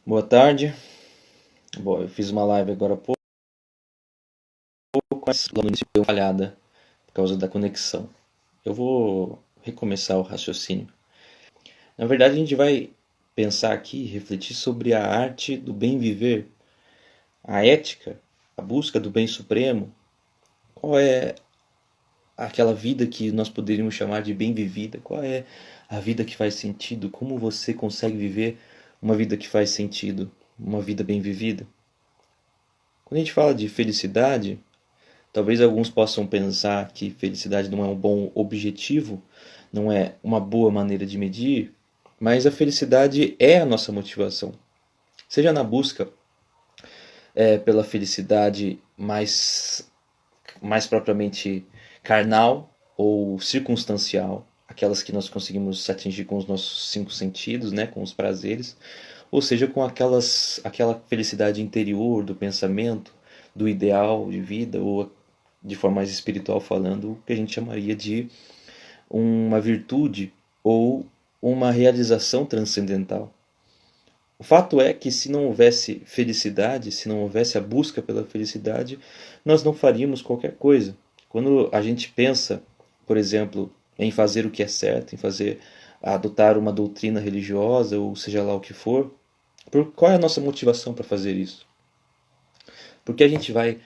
Boa tarde. Bom, eu fiz uma live agora há pouco, mas lá no início deu uma falhada por causa da conexão. Eu vou recomeçar o raciocínio. Na verdade, a gente vai pensar aqui, refletir sobre a arte do bem viver, a ética, a busca do bem supremo. Qual é aquela vida que nós poderíamos chamar de bem vivida? Qual é a vida que faz sentido? Como você consegue viver uma vida que faz sentido, uma vida bem vivida? Quando a gente fala de felicidade, talvez alguns possam pensar que felicidade não é um bom objetivo, não é uma boa maneira de medir, mas a felicidade é a nossa motivação. Seja na busca pela felicidade mais propriamente carnal ou circunstancial, aquelas que nós conseguimos atingir com os nossos cinco sentidos, né, com os prazeres, ou seja, com aquela felicidade interior do pensamento, do ideal de vida, ou de forma mais espiritual falando, o que a gente chamaria de uma virtude ou uma realização transcendental. O fato é que se não houvesse felicidade, se não houvesse a busca pela felicidade, nós não faríamos qualquer coisa. Quando a gente pensa, por exemplo, em fazer o que é certo, em adotar uma doutrina religiosa ou seja lá o que for, qual é a nossa motivação para fazer isso? Por que a gente vai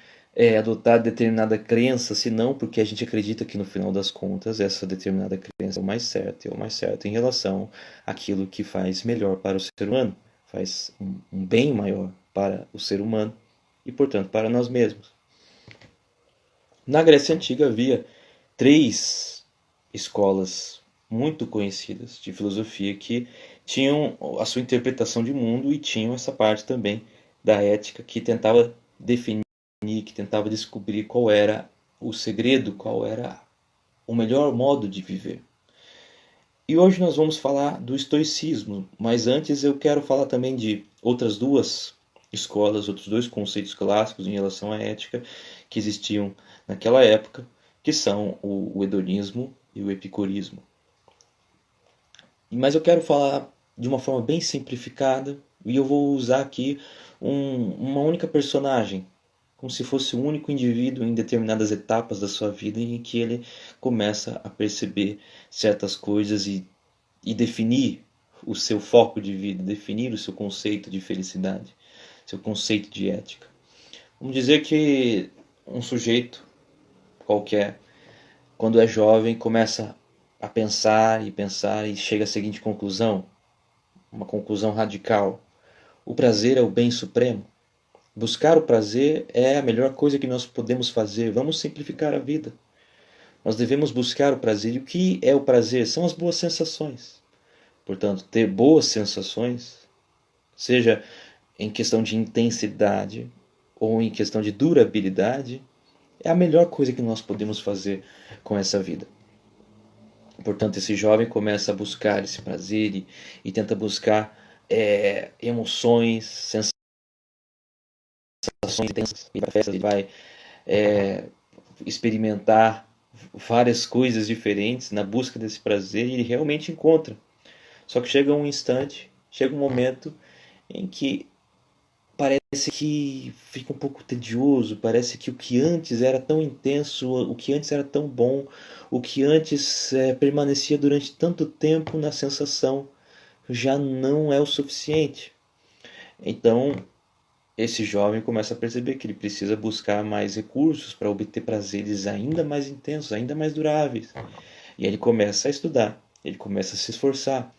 adotar determinada crença, se não porque a gente acredita que no final das contas essa determinada crença é o mais certo, é o mais certo em relação àquilo que faz melhor para o ser humano, faz um bem maior para o ser humano e, portanto, para nós mesmos. Na Grécia Antiga havia três escolas muito conhecidas de filosofia que tinham a sua interpretação de mundo e tinham essa parte também da ética que tentava definir, que tentava descobrir qual era o segredo, qual era o melhor modo de viver. E hoje nós vamos falar do estoicismo, mas antes eu quero falar também de outras duas escolas, outros dois conceitos clássicos em relação à ética que existiam naquela época, que são o hedonismo e o epicurismo. Mas eu quero falar de uma forma bem simplificada e eu vou usar aqui uma única personagem, como se fosse um único indivíduo em determinadas etapas da sua vida em que ele começa a perceber certas coisas e definir o seu foco de vida, definir o seu conceito de felicidade, seu conceito de ética. Vamos dizer que um sujeito qualquer, quando é jovem, começa a pensar e pensar e chega à seguinte conclusão, uma conclusão radical: o prazer é o bem supremo. Buscar o prazer é a melhor coisa que nós podemos fazer. Vamos simplificar a vida. Nós devemos buscar o prazer. E o que é o prazer? São as boas sensações. Portanto, ter boas sensações, seja em questão de intensidade ou em questão de durabilidade, é a melhor coisa que nós podemos fazer com essa vida. Portanto, esse jovem começa a buscar esse prazer e tenta buscar emoções, sensações intensas. Ele vai para festa, ele vai experimentar várias coisas diferentes na busca desse prazer e ele realmente encontra. Só que chega um instante, chega um momento em que parece que fica um pouco tedioso, parece que o que antes era tão intenso, o que antes era tão bom, o que antes permanecia durante tanto tempo na sensação já não é o suficiente. Então, esse jovem começa a perceber que ele precisa buscar mais recursos para obter prazeres ainda mais intensos, ainda mais duráveis. E ele começa a estudar, ele começa a se esforçar,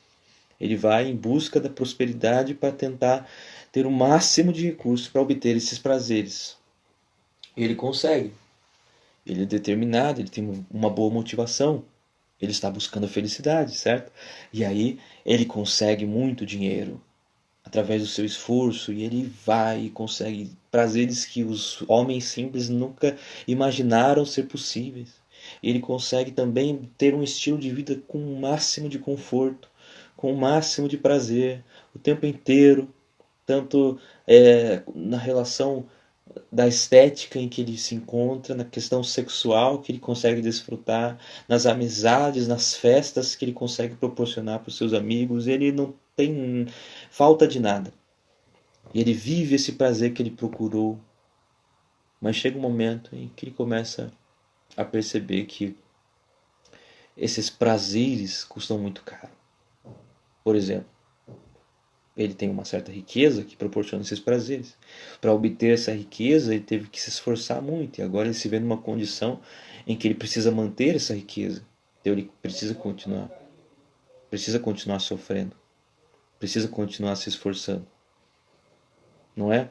ele vai em busca da prosperidade para tentar ter o máximo de recursos para obter esses prazeres. E ele consegue. Ele é determinado, ele tem uma boa motivação. Ele está buscando a felicidade, certo? E aí ele consegue muito dinheiro através do seu esforço e ele vai e consegue prazeres que os homens simples nunca imaginaram ser possíveis. Ele consegue também ter um estilo de vida com o máximo de conforto, com o máximo de prazer, o tempo inteiro, tanto na relação da estética em que ele se encontra, na questão sexual que ele consegue desfrutar, nas amizades, nas festas que ele consegue proporcionar para os seus amigos. Ele não tem falta de nada. E ele vive esse prazer que ele procurou, mas chega um momento em que ele começa a perceber que esses prazeres custam muito caro. Por exemplo, ele tem uma certa riqueza que proporciona esses prazeres. Para obter essa riqueza, ele teve que se esforçar muito, e agora ele se vê numa condição em que ele precisa manter essa riqueza. Então ele precisa continuar sofrendo, precisa continuar se esforçando, não é?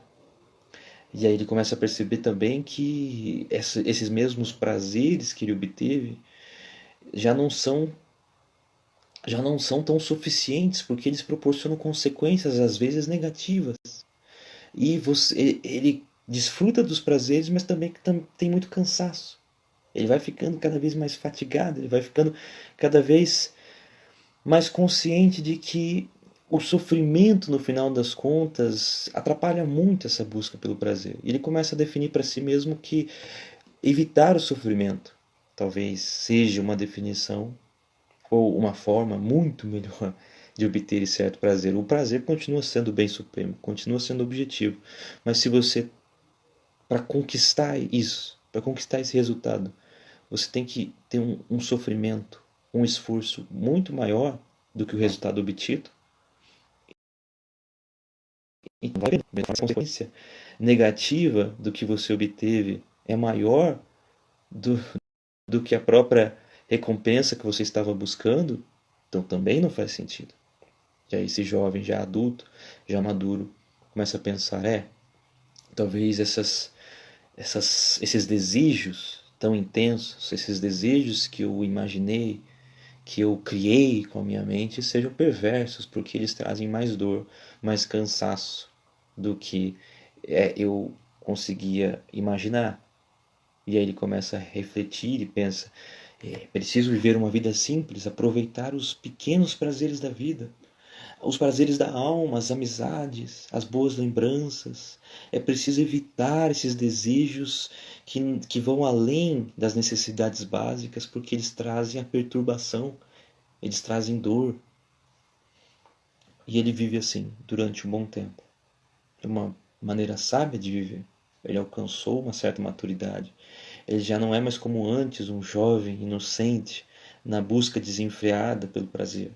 E aí ele começa a perceber também que esses mesmos prazeres que ele obteve já não são já não são tão suficientes, porque eles proporcionam consequências às vezes negativas. E ele desfruta dos prazeres, mas também tem muito cansaço. Ele vai ficando cada vez mais fatigado, ele vai ficando cada vez mais consciente de que o sofrimento, no final das contas, atrapalha muito essa busca pelo prazer. E ele começa a definir para si mesmo que evitar o sofrimento talvez seja uma definição ou uma forma muito melhor de obter certo prazer. O prazer continua sendo o bem supremo, continua sendo o objetivo. Mas se você, para conquistar isso, para conquistar esse resultado, você tem que ter um sofrimento, um esforço muito maior do que o resultado obtido. Então, a consequência negativa do que você obteve é maior do, do que a própria recompensa que você estava buscando, então também não faz sentido. E aí esse jovem já adulto, já maduro, começa a pensar, talvez esses desejos tão intensos, esses desejos que eu imaginei, que eu criei com a minha mente, sejam perversos, porque eles trazem mais dor, mais cansaço do que eu conseguia imaginar. E aí ele começa a refletir e pensa, preciso viver uma vida simples, aproveitar os pequenos prazeres da vida, os prazeres da alma, as amizades, as boas lembranças. É preciso evitar esses desejos que vão além das necessidades básicas, porque eles trazem a perturbação, eles trazem dor. E ele vive assim durante um bom tempo. É uma maneira sábia de viver. Ele alcançou uma certa maturidade. Ele já não é mais como antes, um jovem inocente na busca desenfreada pelo prazer.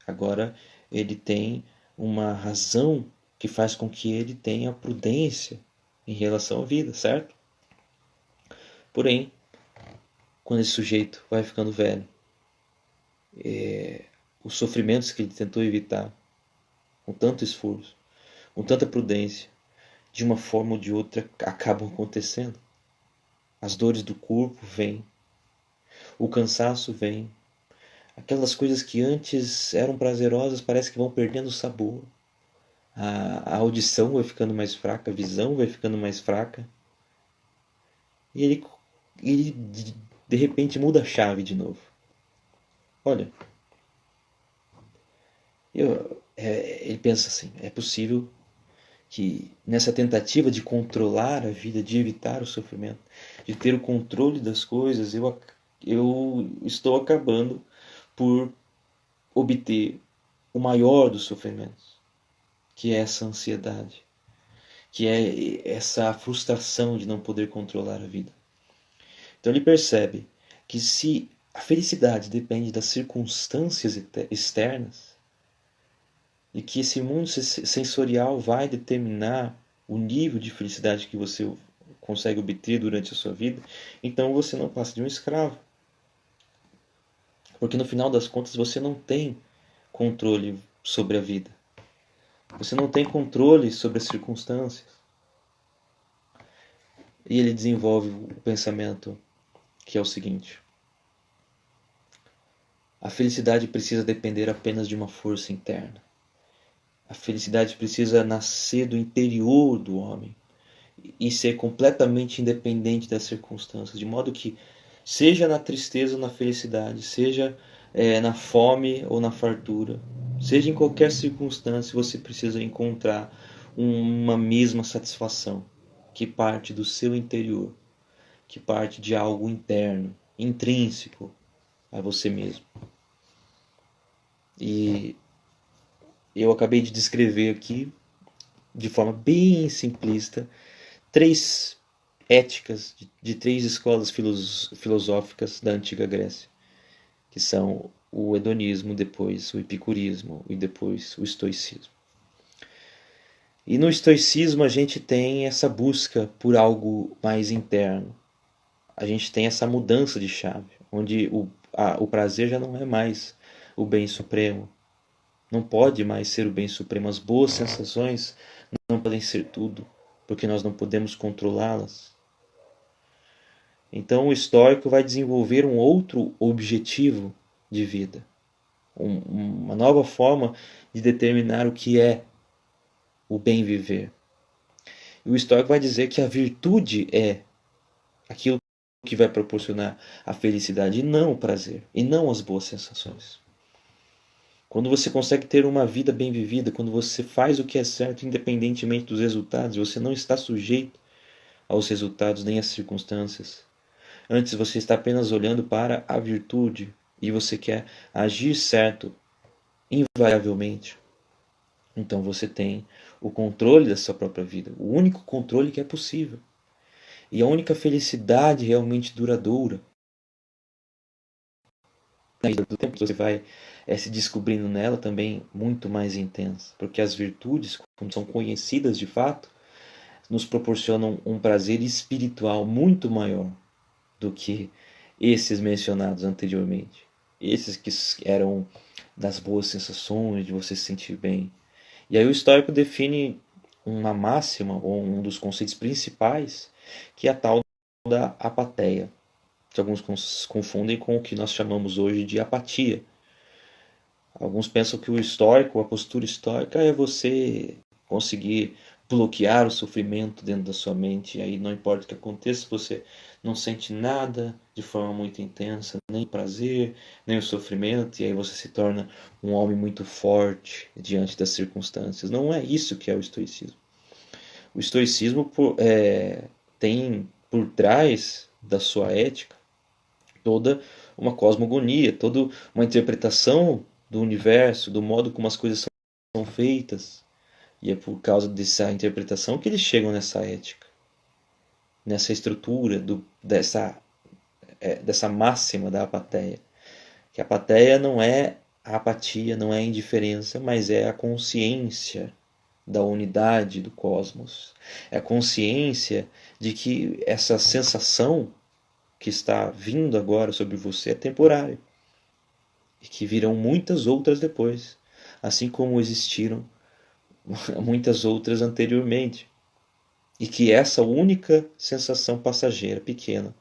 Agora ele tem uma razão que faz com que ele tenha prudência em relação à vida, certo? Porém, quando esse sujeito vai ficando velho, os sofrimentos que ele tentou evitar com tanto esforço, com tanta prudência, de uma forma ou de outra acabam acontecendo. As dores do corpo vêm, o cansaço vem, aquelas coisas que antes eram prazerosas parece que vão perdendo o sabor. A audição vai ficando mais fraca, a visão vai ficando mais fraca. E ele de repente muda a chave de novo. Olha, ele pensa assim: é possível que nessa tentativa de controlar a vida, de evitar o sofrimento, de ter o controle das coisas, eu estou acabando por obter o maior dos sofrimentos, que é essa ansiedade, que é essa frustração de não poder controlar a vida. Então ele percebe que se a felicidade depende das circunstâncias externas, e que esse mundo sensorial vai determinar o nível de felicidade que você consegue obter durante a sua vida, então você não passa de um escravo. Porque no final das contas você não tem controle sobre a vida. Você não tem controle sobre as circunstâncias. E ele desenvolve o pensamento que é o seguinte: a felicidade precisa depender apenas de uma força interna. A felicidade precisa nascer do interior do homem e ser completamente independente das circunstâncias, de modo que, seja na tristeza ou na felicidade, seja na fome ou na fartura, seja em qualquer circunstância, você precisa encontrar uma mesma satisfação que parte do seu interior, que parte de algo interno, intrínseco a você mesmo. E eu acabei de descrever aqui de forma bem simplista, três éticas de três escolas filosóficas da antiga Grécia, que são o hedonismo, depois o epicurismo e depois o estoicismo. E no estoicismo a gente tem essa busca por algo mais interno. A gente tem essa mudança de chave, onde o prazer já não é mais o bem supremo. Não pode mais ser o bem supremo. As boas sensações não podem ser tudo, porque nós não podemos controlá-las. Então o estoico vai desenvolver um outro objetivo de vida, uma nova forma de determinar o que é o bem viver. E o estoico vai dizer que a virtude é aquilo que vai proporcionar a felicidade e não o prazer, e não as boas sensações. Quando você consegue ter uma vida bem vivida, quando você faz o que é certo independentemente dos resultados, você não está sujeito aos resultados nem às circunstâncias. Antes você está apenas olhando para a virtude e você quer agir certo invariavelmente. Então você tem o controle da sua própria vida, o único controle que é possível. E a única felicidade realmente duradoura. Na vida do tempo você vai se descobrindo nela também muito mais intensa, porque as virtudes, como são conhecidas de fato, nos proporcionam um prazer espiritual muito maior do que esses mencionados anteriormente. Esses que eram das boas sensações, de você se sentir bem. E aí o estoico define uma máxima, ou um dos conceitos principais, que é a tal da apatia, que alguns confundem com o que nós chamamos hoje de apatia. Alguns pensam que o estoico, a postura estoica, é você conseguir bloquear o sofrimento dentro da sua mente. E aí não importa o que aconteça, você não sente nada de forma muito intensa, nem o prazer, nem o sofrimento, e aí você se torna um homem muito forte diante das circunstâncias. Não é isso que é o estoicismo. O estoicismo tem por trás da sua ética toda uma cosmogonia, toda uma interpretação do universo, do modo como as coisas são feitas. E é por causa dessa interpretação que eles chegam nessa ética, nessa estrutura, dessa máxima da apatia. Que a apatia não é a apatia, não é a indiferença, mas é a consciência da unidade do cosmos. É a consciência de que essa sensação que está vindo agora sobre você é temporária e que virão muitas outras depois, assim como existiram muitas outras anteriormente, e que essa única sensação passageira, pequena,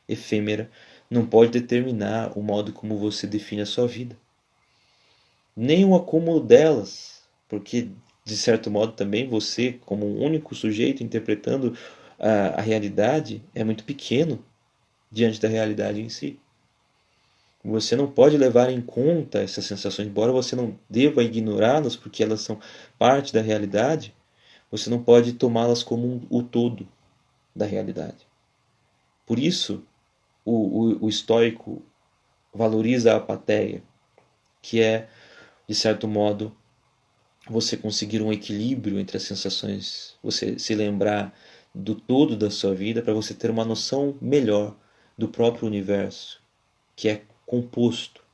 efêmera, não pode determinar o modo como você define a sua vida, nem o acúmulo delas, porque de certo modo também você, como um único sujeito interpretando a realidade, é muito pequeno diante da realidade em si. Você não pode levar em conta essas sensações, embora você não deva ignorá-las, porque elas são parte da realidade, você não pode tomá-las como o todo da realidade. Por isso, o estoico valoriza a apatia, que é, de certo modo, você conseguir um equilíbrio entre as sensações, você se lembrar do todo da sua vida para você ter uma noção melhor do próprio universo, que é composto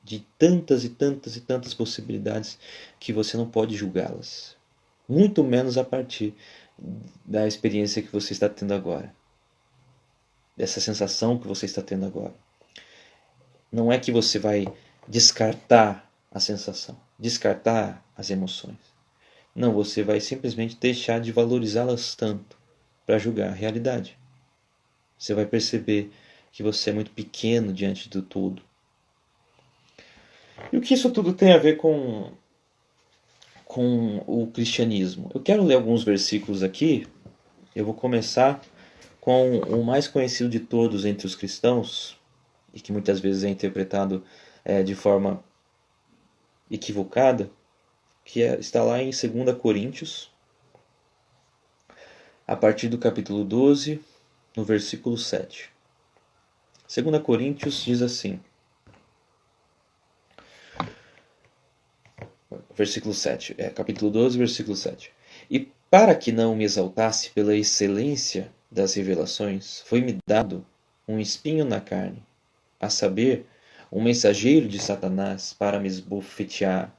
de tantas e tantas e tantas possibilidades que você não pode julgá-las. Muito menos a partir da experiência que você está tendo agora, dessa sensação que você está tendo agora. Não é que você vai descartar a sensação, descartar as emoções. Não, você vai simplesmente deixar de valorizá-las tanto para julgar a realidade. Você vai perceber que você é muito pequeno diante do todo. E o que isso tudo tem a ver com o cristianismo? Eu quero ler alguns versículos aqui. Eu vou começar com o mais conhecido de todos entre os cristãos, e que muitas vezes é interpretado de forma equivocada, que está lá em 2 Coríntios, a partir do capítulo 12, no versículo 7. 2 Coríntios diz assim, versículo 7, capítulo 12, versículo 7. Para que não me exaltasse pela excelência das revelações, foi-me dado um espinho na carne, a saber, um mensageiro de Satanás para me esbofetear,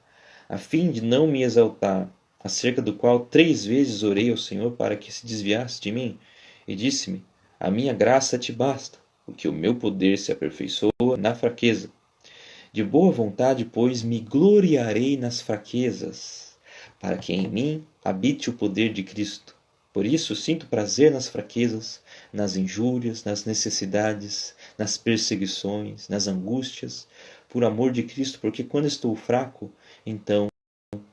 a fim de não me exaltar, acerca do qual 3 vezes orei ao Senhor para que se desviasse de mim, e disse-me: A minha graça te basta, porque o meu poder se aperfeiçoa na fraqueza. De boa vontade, pois, me gloriarei nas fraquezas, para que em mim habite o poder de Cristo. Por isso sinto prazer nas fraquezas, nas injúrias, nas necessidades, nas perseguições, nas angústias, por amor de Cristo, porque quando estou fraco, então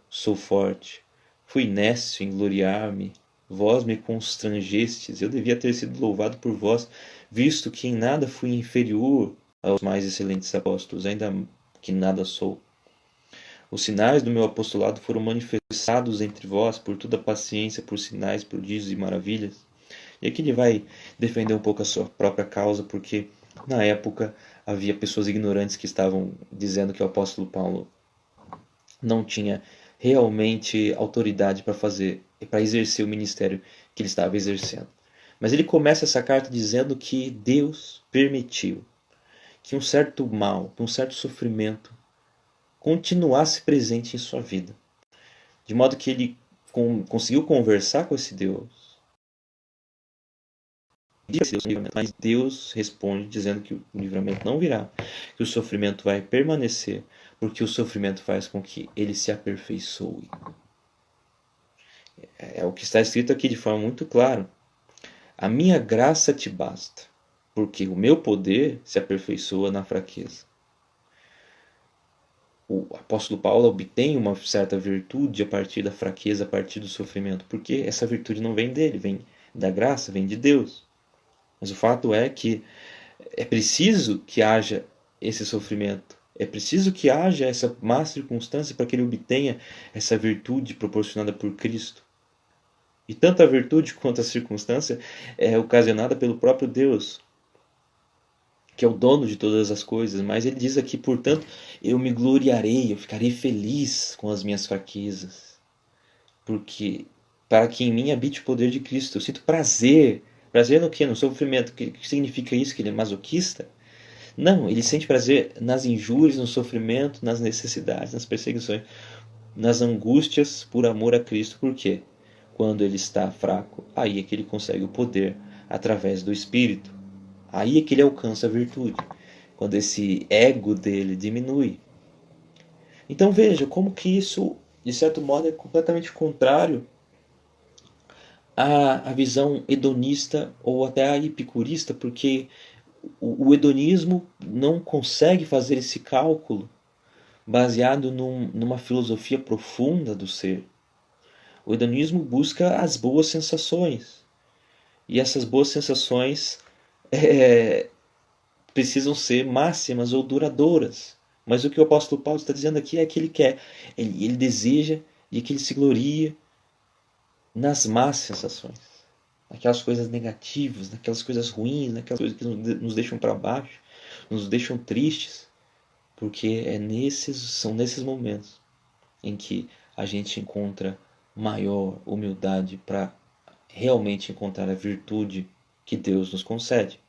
sou forte. Fui nécio em gloriar-me, vós me constrangestes, eu devia ter sido louvado por vós, visto que em nada fui inferior aos mais excelentes apóstolos, ainda que nada sou. Os sinais do meu apostolado foram manifestados entre vós por toda paciência, por sinais, prodígios e maravilhas. E aqui ele vai defender um pouco a sua própria causa, porque na época havia pessoas ignorantes que estavam dizendo que o apóstolo Paulo não tinha realmente autoridade para exercer o ministério que ele estava exercendo. Mas ele começa essa carta dizendo que Deus permitiu que um certo mal, que um certo sofrimento continuasse presente em sua vida. De modo que ele conseguiu conversar com esse Deus. Mas Deus responde dizendo que o livramento não virá, que o sofrimento vai permanecer, porque o sofrimento faz com que ele se aperfeiçoe. É o que está escrito aqui de forma muito clara. A minha graça te basta, porque o meu poder se aperfeiçoa na fraqueza. O apóstolo Paulo obtém uma certa virtude a partir da fraqueza, a partir do sofrimento, porque essa virtude não vem dele, vem da graça, vem de Deus. Mas o fato é que é preciso que haja esse sofrimento, é preciso que haja essa má circunstância para que ele obtenha essa virtude proporcionada por Cristo. E tanto a virtude quanto a circunstância é ocasionada pelo próprio Deus, que é o dono de todas as coisas. Mas ele diz aqui, portanto, eu me gloriarei, eu ficarei feliz com as minhas fraquezas, porque para que em mim habite o poder de Cristo. Eu sinto prazer. Prazer no quê? No sofrimento. O que significa isso? Que ele é masoquista? Não, ele sente prazer nas injúrias, no sofrimento, nas necessidades, nas perseguições, nas angústias por amor a Cristo. Por quê? Quando ele está fraco, aí é que ele consegue o poder através do Espírito. Aí é que ele alcança a virtude. Quando esse ego dele diminui. Então veja como que isso, de certo modo, é completamente contrário à visão hedonista ou até à epicurista, porque o hedonismo não consegue fazer esse cálculo baseado numa filosofia profunda do ser. O hedonismo busca as boas sensações. E essas boas sensações precisam ser máximas ou duradouras. Mas o que o apóstolo Paulo está dizendo aqui é que ele quer, ele deseja e que ele se gloria nas más sensações. Naquelas coisas negativas, naquelas coisas ruins, naquelas coisas que nos deixam para baixo, nos deixam tristes. Porque são nesses momentos em que a gente encontra maior humildade para realmente encontrar a virtude que Deus nos concede.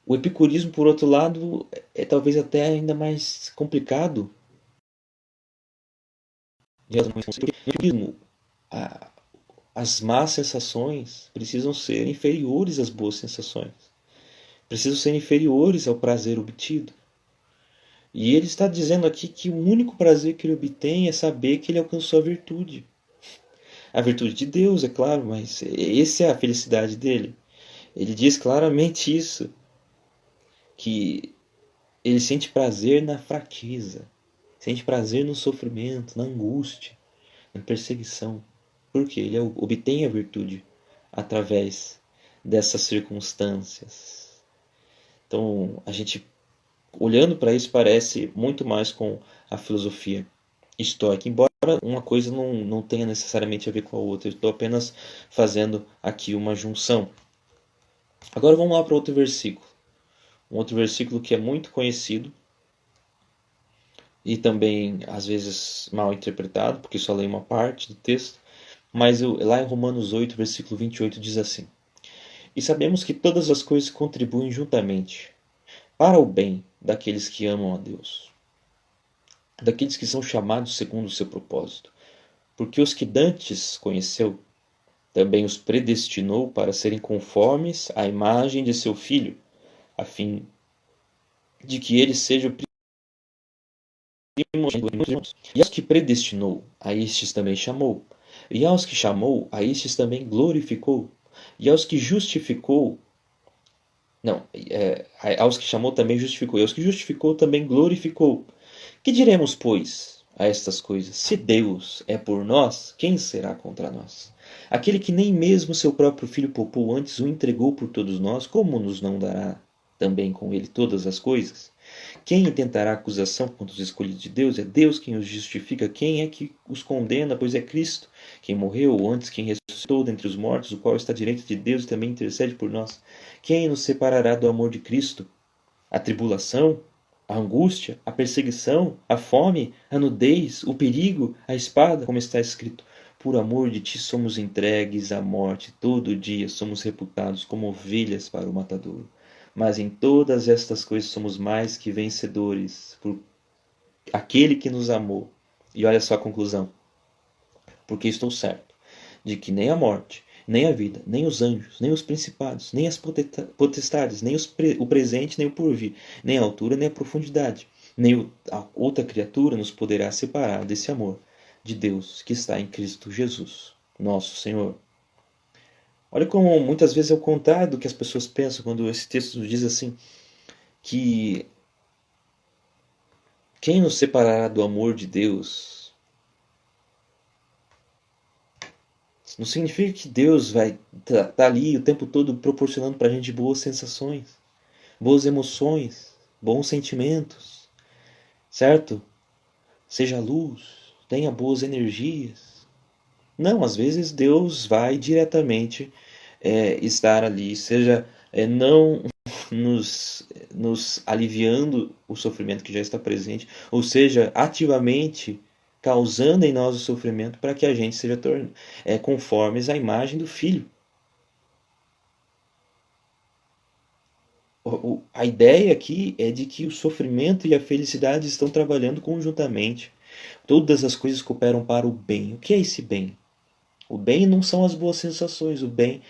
O epicurismo, por outro lado, é talvez até ainda mais complicado. Porque no epicurismo, as más sensações precisam ser inferiores às boas sensações. Precisam ser inferiores ao prazer obtido. E ele está dizendo aqui que o único prazer que ele obtém é saber que ele alcançou a virtude. A virtude de Deus, é claro, mas essa é a felicidade dele. Ele diz claramente isso, que ele sente prazer na fraqueza, sente prazer no sofrimento, na angústia, na perseguição. Porque ele obtém a virtude através dessas circunstâncias. Então, a gente, olhando para isso, parece muito mais com a filosofia estoica, embora uma coisa não tenha necessariamente a ver com a outra. Eu estou apenas fazendo aqui uma junção. Agora vamos lá para outro versículo. Um outro versículo que é muito conhecido e também às vezes mal interpretado, porque só leio uma parte do texto, mas lá em Romanos 8, versículo 28 diz assim: E sabemos que todas as coisas contribuem juntamente para o bem daqueles que amam a Deus, daqueles que são chamados segundo o seu propósito. Porque os que dantes conheceu, também os predestinou para serem conformes à imagem de seu Filho, a fim de que ele seja o primogênito dos irmãos. E aos que predestinou, a estes também chamou. E aos que chamou, a estes também glorificou. E aos que justificou, não, aos que chamou também justificou. E aos que justificou também glorificou. Que diremos, pois, a estas coisas? Se Deus é por nós, quem será contra nós? Aquele que nem mesmo seu próprio filho poupou, antes o entregou por todos nós, como nos não dará também com ele todas as coisas? Quem intentará acusação contra os escolhidos de Deus? É Deus quem os justifica. Quem é que os condena? Pois é Cristo, quem morreu, ou antes quem ressuscitou dentre os mortos, o qual está à direita de Deus e também intercede por nós. Quem nos separará do amor de Cristo? A tribulação? A angústia? A perseguição? A fome? A nudez? O perigo? A espada? Como está escrito: Por amor de ti somos entregues à morte, todo dia somos reputados como ovelhas para o matadouro. Mas em todas estas coisas somos mais que vencedores por aquele que nos amou. E olha só a conclusão: porque estou certo de que nem a morte, nem a vida, nem os anjos, nem os principados, nem as potestades, nem o presente, nem o porvir, nem a altura, nem a profundidade, nem a outra criatura nos poderá separar desse amor de Deus que está em Cristo Jesus, nosso Senhor. Olha como muitas vezes é o contrário do que as pessoas pensam quando esse texto diz assim, que quem nos separará do amor de Deus? Não significa que Deus vai estar ali o tempo todo proporcionando para a gente boas sensações, boas emoções, bons sentimentos, certo? Seja luz, tenha boas energias. Não, às vezes Deus vai diretamente estar ali, seja não nos aliviando o sofrimento que já está presente, ou seja, ativamente causando em nós o sofrimento para que a gente seja conformes à imagem do Filho. A ideia aqui é de que o sofrimento e a felicidade estão trabalhando conjuntamente. Todas as coisas cooperam para o bem. O que é esse bem? O bem não são as boas sensações. O bem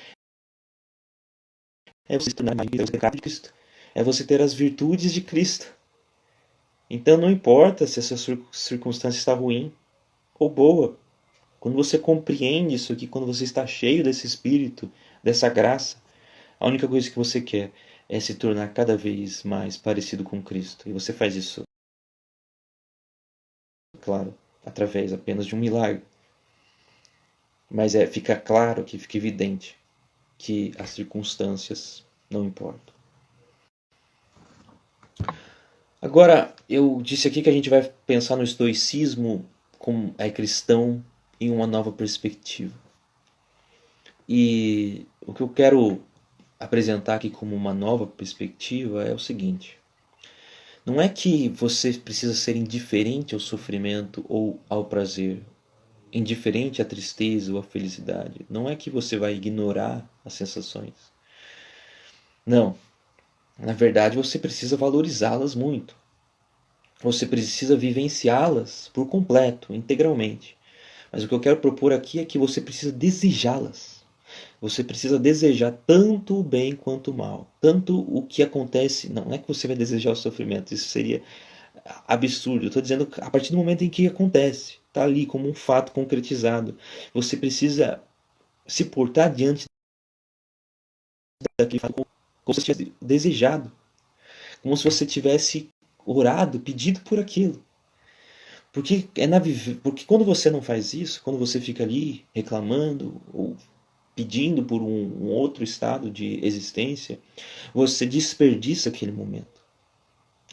é você se tornar mais de Cristo. É você ter as virtudes de Cristo. Então não importa se essa circunstância está ruim ou boa. Quando você compreende isso aqui, quando você está cheio desse Espírito, dessa graça, a única coisa que você quer é se tornar cada vez mais parecido com Cristo. E você faz isso, claro, através apenas de um milagre. Mas fica claro que fica evidente que as circunstâncias não importam. Agora, eu disse aqui que a gente vai pensar no estoicismo como cristão em uma nova perspectiva. E o que eu quero apresentar aqui como uma nova perspectiva é o seguinte: não é que você precisa ser indiferente ao sofrimento ou ao prazer, indiferente à tristeza ou à felicidade. Não é que você vai ignorar as sensações. Não. Na verdade, você precisa valorizá-las muito. Você precisa vivenciá-las por completo, integralmente. Mas o que eu quero propor aqui é que você precisa desejá-las. Você precisa desejar tanto o bem quanto o mal. Tanto o que acontece. Não é que você vai desejar o sofrimento, isso seria absurdo. Eu estou dizendo a partir do momento em que acontece. Está ali como um fato concretizado. Você precisa se portar diante daquele fato como se tivesse desejado. Como se você tivesse orado, pedido por aquilo. Porque quando você não faz isso, quando você fica ali reclamando ou pedindo por um outro estado de existência, você desperdiça aquele momento.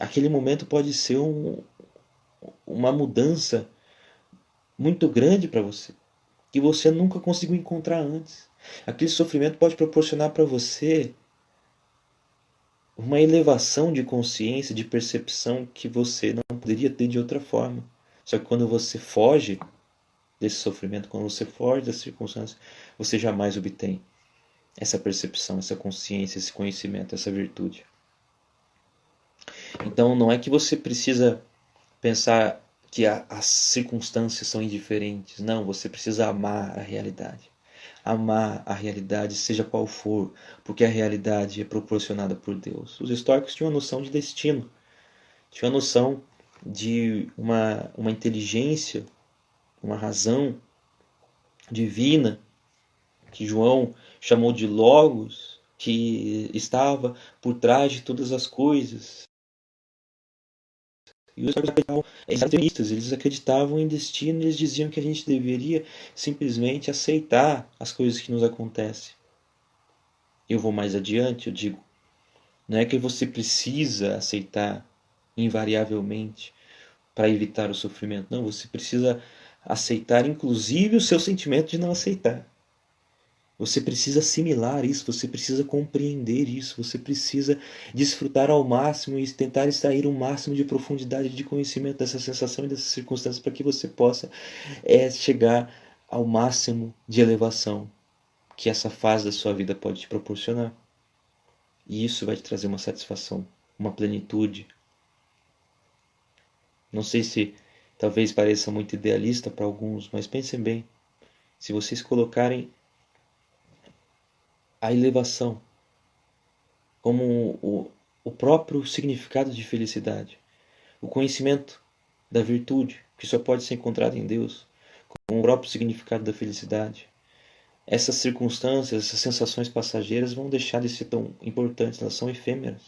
Aquele momento pode ser uma mudança muito grande para você, que você nunca conseguiu encontrar antes. Aquele sofrimento pode proporcionar para você uma elevação de consciência, de percepção que você não poderia ter de outra forma. Só que quando você foge desse sofrimento, quando você foge das circunstâncias, você jamais obtém essa percepção, essa consciência, esse conhecimento, essa virtude. Então não é que você precisa pensar que as circunstâncias são indiferentes. Não, você precisa amar a realidade. Amar a realidade, seja qual for, porque a realidade é proporcionada por Deus. Os estoicos tinham a noção de destino, tinham a noção de uma inteligência, uma razão divina, que João chamou de Logos, que estava por trás de todas as coisas. E os ateístas, eles acreditavam em destino, eles diziam que a gente deveria simplesmente aceitar as coisas que nos acontecem. Eu vou mais adiante, eu digo, não é que você precisa aceitar invariavelmente para evitar o sofrimento. Não, você precisa aceitar inclusive o seu sentimento de não aceitar. Você precisa assimilar isso, você precisa compreender isso, você precisa desfrutar ao máximo e tentar extrair o máximo de profundidade de conhecimento dessa sensação e dessas circunstâncias para que você possa chegar ao máximo de elevação que essa fase da sua vida pode te proporcionar. E isso vai te trazer uma satisfação, uma plenitude. Não sei se talvez pareça muito idealista para alguns, mas pensem bem. Se vocês colocarem a elevação como o próprio significado de felicidade, o conhecimento da virtude, que só pode ser encontrado em Deus, como o próprio significado da felicidade, essas circunstâncias, essas sensações passageiras vão deixar de ser tão importantes, elas são efêmeras.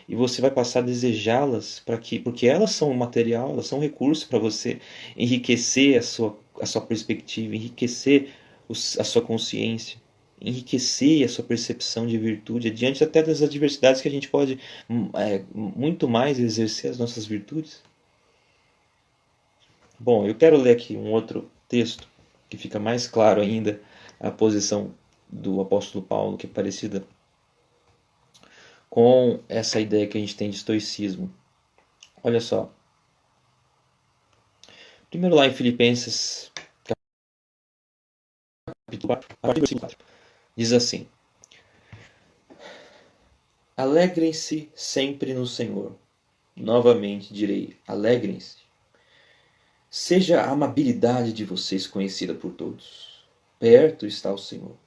E você vai passar a desejá-las porque elas são um material, elas são um recurso para você enriquecer a sua perspectiva, enriquecer a sua consciência, enriquecer a sua percepção de virtude, diante até das adversidades que a gente pode muito mais exercer as nossas virtudes. Bom, eu quero ler aqui um outro texto que fica mais claro ainda a posição do apóstolo Paulo, que é parecida com essa ideia que a gente tem de estoicismo. Olha só. Primeiro lá em Filipenses, capítulo 4, a partir do versículo 4. Diz assim: Alegrem-se sempre no Senhor. Novamente direi, alegrem-se. Seja a amabilidade de vocês conhecida por todos. Perto está o Senhor.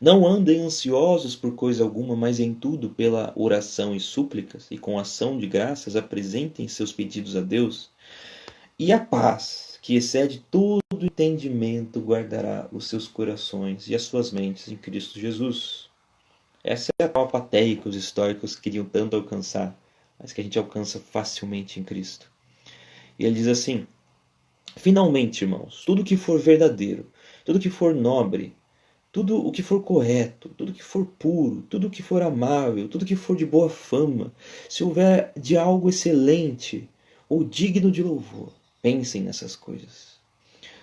Não andem ansiosos por coisa alguma, mas em tudo, pela oração e súplicas, e com ação de graças, apresentem seus pedidos a Deus. E a paz, que excede todo entendimento, guardará os seus corações e as suas mentes em Cristo Jesus. Essa é a tal apatheia que os históricos queriam tanto alcançar, mas que a gente alcança facilmente em Cristo. E ele diz assim: finalmente, irmãos, tudo que for verdadeiro, tudo que for nobre, tudo o que for correto, tudo que for puro, tudo que for amável, tudo que for de boa fama, se houver de algo excelente ou digno de louvor, pensem nessas coisas.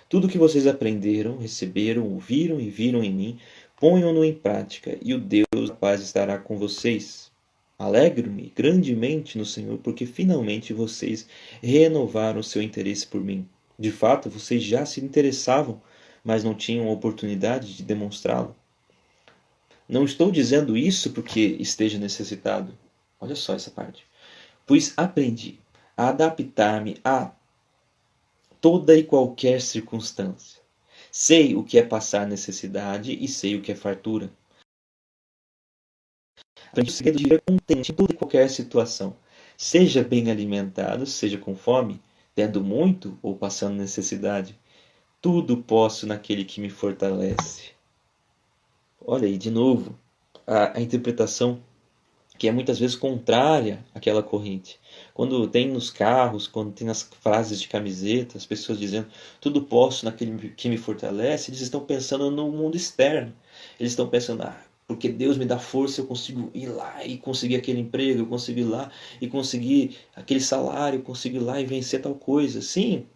Tudo que vocês aprenderam, receberam, ouviram e viram em mim, ponham-no em prática, e o Deus da paz estará com vocês. Alegro-me grandemente no Senhor, porque finalmente vocês renovaram seu interesse por mim. De fato, vocês já se interessavam, mas não tinham oportunidade de demonstrá-lo. Não estou dizendo isso porque esteja necessitado. Olha só essa parte. Pois aprendi a adaptar-me a toda e qualquer circunstância. Sei o que é passar necessidade e sei o que é fartura. Aprendi o segredo de viver contente em toda e qualquer situação. Seja bem alimentado, seja com fome, tendo muito ou passando necessidade. Tudo posso naquele que me fortalece. Olha aí, de novo, a interpretação que é muitas vezes contrária àquela corrente. Quando tem nos carros, quando tem nas frases de camiseta, as pessoas dizendo tudo posso naquele que me fortalece, eles estão pensando no mundo externo. Eles estão pensando, porque Deus me dá força, eu consigo ir lá e conseguir aquele emprego, eu consigo ir lá e conseguir aquele salário, eu consigo ir lá e vencer tal coisa. Sim,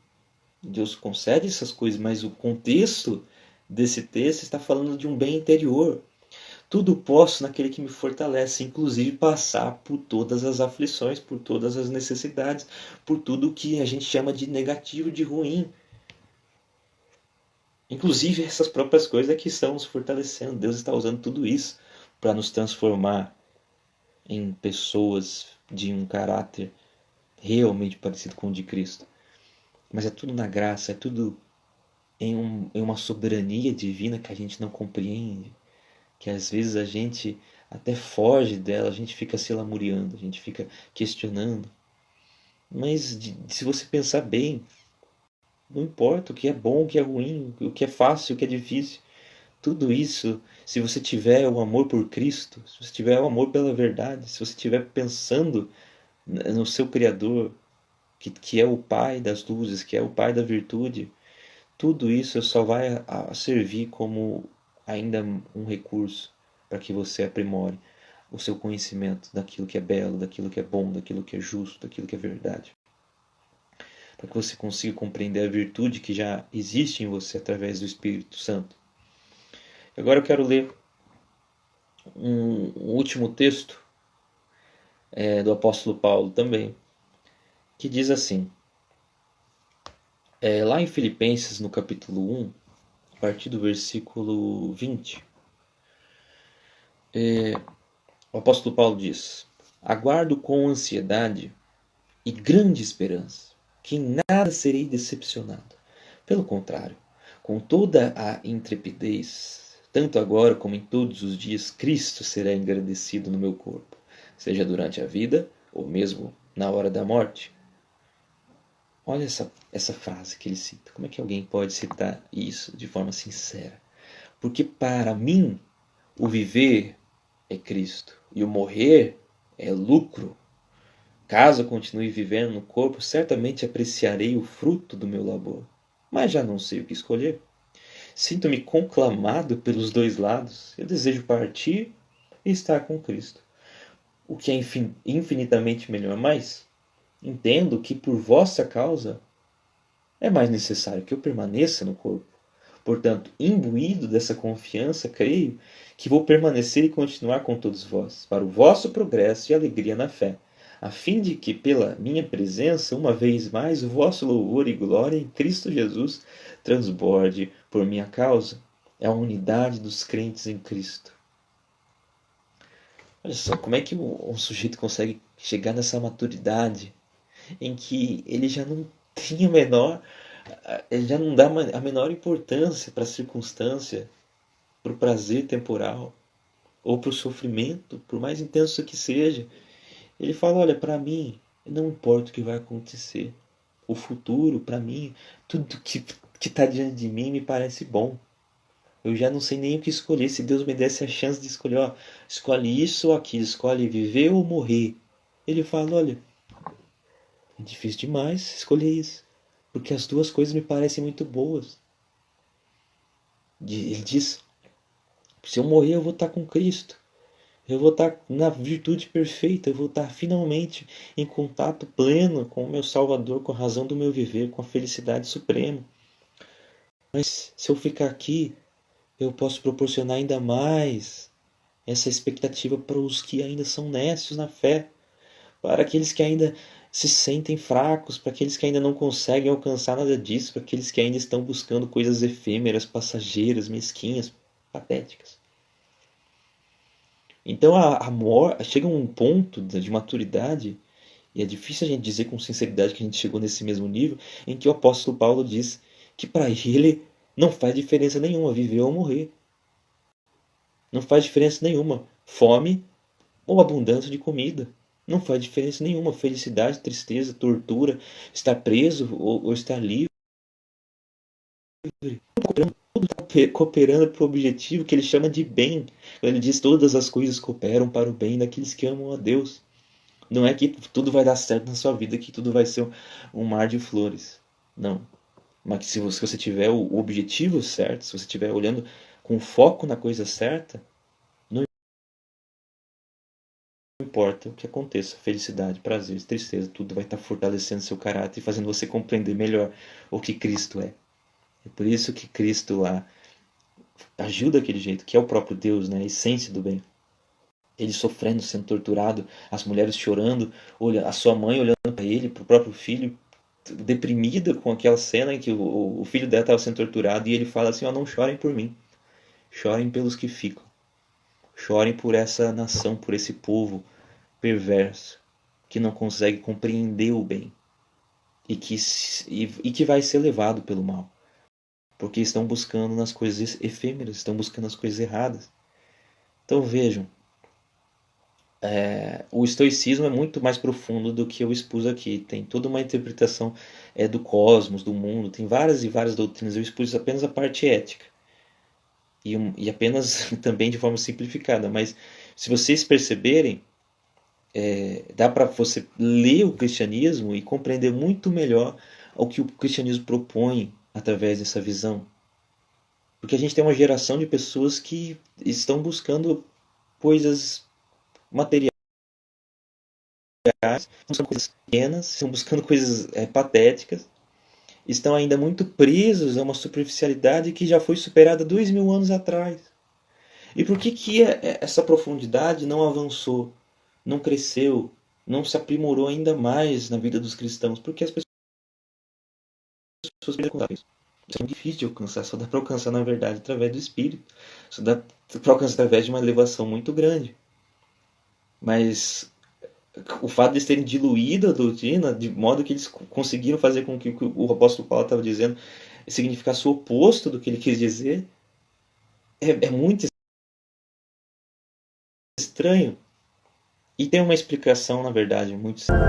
Deus concede essas coisas, mas o contexto desse texto está falando de um bem interior. Tudo posso naquele que me fortalece, inclusive passar por todas as aflições, por todas as necessidades, por tudo que a gente chama de negativo, de ruim. Inclusive essas próprias coisas que estão nos fortalecendo. Deus está usando tudo isso para nos transformar em pessoas de um caráter realmente parecido com o de Cristo. Mas é tudo na graça, é tudo em uma soberania divina que a gente não compreende, que às vezes a gente até foge dela, a gente fica se lamuriando, a gente fica questionando. Mas se você pensar bem, não importa o que é bom, o que é ruim, o que é fácil, o que é difícil. Tudo isso, se você tiver o amor por Cristo, se você tiver o amor pela verdade, se você estiver pensando no seu Criador, que é o Pai das luzes, que é o Pai da virtude, tudo isso só vai a servir como ainda um recurso para que você aprimore o seu conhecimento daquilo que é belo, daquilo que é bom, daquilo que é justo, daquilo que é verdade. Para que você consiga compreender a virtude que já existe em você através do Espírito Santo. Agora eu quero ler um último texto do apóstolo Paulo também, que diz assim, lá em Filipenses, no capítulo 1, a partir do versículo 20, o apóstolo Paulo diz: aguardo com ansiedade e grande esperança que em nada serei decepcionado. Pelo contrário, com toda a intrepidez, tanto agora como em todos os dias, Cristo será engrandecido no meu corpo, seja durante a vida ou mesmo na hora da morte. Olha essa frase que ele cita. Como é que alguém pode citar isso de forma sincera? Porque para mim, o viver é Cristo e o morrer é lucro. Caso eu continue vivendo no corpo, certamente apreciarei o fruto do meu labor. Mas já não sei o que escolher. Sinto-me conclamado pelos dois lados. Eu desejo partir e estar com Cristo, o que é infinitamente melhor. Mas entendo que por vossa causa é mais necessário que eu permaneça no corpo. Portanto, imbuído dessa confiança, creio que vou permanecer e continuar com todos vós, para o vosso progresso e alegria na fé, a fim de que, pela minha presença, uma vez mais, o vosso louvor e glória em Cristo Jesus transborde por minha causa. É a unidade dos crentes em Cristo. Olha só, como é que um sujeito consegue chegar nessa maturidade em que ele já não tem a menor, ele já não dá a menor importância para a circunstância, para o prazer temporal ou para o sofrimento, por mais intenso que seja. Ele fala: olha, para mim, não importa o que vai acontecer. O futuro, para mim, tudo que está diante de mim me parece bom. Eu já não sei nem o que escolher. Se Deus me desse a chance de escolher, ó, escolhe isso ou aquilo, escolhe viver ou morrer. Ele fala: olha, é difícil demais escolher isso, porque as duas coisas me parecem muito boas. Ele diz: se eu morrer, eu vou estar com Cristo. Eu vou estar na virtude perfeita, eu vou estar finalmente em contato pleno com o meu Salvador, com a razão do meu viver, com a felicidade suprema. Mas se eu ficar aqui, eu posso proporcionar ainda mais essa expectativa para os que ainda são nécios na fé, para aqueles que ainda se sentem fracos, para aqueles que ainda não conseguem alcançar nada disso, para aqueles que ainda estão buscando coisas efêmeras, passageiras, mesquinhas, patéticas. Então chega um ponto de maturidade, e é difícil a gente dizer com sinceridade que a gente chegou nesse mesmo nível, em que o apóstolo Paulo diz que para ele não faz diferença nenhuma viver ou morrer. Não faz diferença nenhuma fome ou abundância de comida. Não faz diferença nenhuma felicidade, tristeza, tortura, estar preso ou estar livre. Tudo está cooperando para o objetivo que ele chama de bem. Ele diz: todas as coisas cooperam para o bem daqueles que amam a Deus. Não é que tudo vai dar certo na sua vida, que tudo vai ser um mar de flores. Não. Mas se você tiver o objetivo certo, se você estiver olhando com foco na coisa certa, não importa o que aconteça, felicidade, prazer, tristeza, tudo vai estar fortalecendo seu caráter e fazendo você compreender melhor o que Cristo é. É por isso que Cristo lá agiu daquele jeito, que é o próprio Deus, né? A essência do bem. Ele sofrendo, sendo torturado, as mulheres chorando, a sua mãe olhando para ele, para o próprio filho, deprimida com aquela cena em que o filho dela estava sendo torturado, e ele fala assim: ó, não chorem por mim, chorem pelos que ficam, chorem por essa nação, por esse povo perverso, que não consegue compreender o bem, e que vai ser levado pelo mal, porque estão buscando nas coisas efêmeras, estão buscando as coisas erradas. Então vejam, o estoicismo é muito mais profundo do que eu expus aqui. Tem toda uma interpretação do cosmos, do mundo, tem várias e várias doutrinas. Eu expus apenas a parte ética e apenas também de forma simplificada. Mas se vocês perceberem, dá para você ler o cristianismo e compreender muito melhor o que o cristianismo propõe através dessa visão. Porque a gente tem uma geração de pessoas que estão buscando coisas materiais, estão buscando coisas pequenas, estão buscando coisas patéticas, estão ainda muito presos a uma superficialidade que já foi superada 2000 anos atrás. E por que que essa profundidade não avançou, não cresceu, não se aprimorou ainda mais na vida dos cristãos? Porque as pessoas perderam contato com isso. Isso é muito difícil de alcançar, só dá para alcançar na verdade através do Espírito, só dá para alcançar através de uma elevação muito grande. Mas o fato de eles terem diluído a doutrina, de modo que eles conseguiram fazer com que o apóstolo Paulo estava dizendo significasse o oposto do que ele quis dizer, é muito estranho. E tem uma explicação, na verdade, muito simples.